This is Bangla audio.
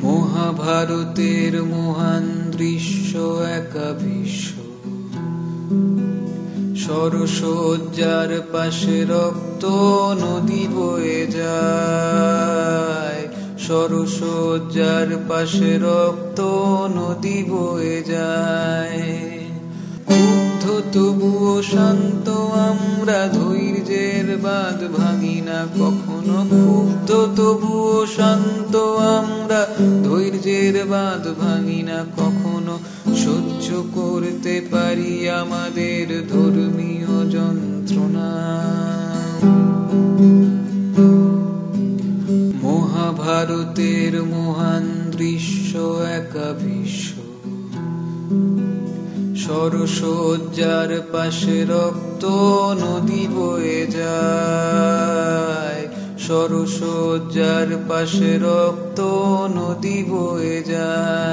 মহাভারতের মহান দৃশ্য একা বিশ্ব, সরসজ্জার পাশে রক্ত নদী বয়ে যায়, সরসজ্জার পাশে রক্ত নদী বয়ে যায়। ক্ষুব্ধ তবুও শান্ত আমরা, ধৈর্যের বাঁধ ভাঙি না কখনো। ক্ষুব্ধ তবুও শান্ত আমরা, ধৈর্যের বাঁধ ভাঙি না কখনো। সহ্য করতে পারি আমাদের ধর্মীয় যন্ত্রণা। মহাভারতের মহান দৃশ্য একা বিশ্ব, সরসজ্জার পাশে রক্ত নদী বয়ে যায়, সরসজ্জার পাশে রক্ত নদী বয়ে যায়।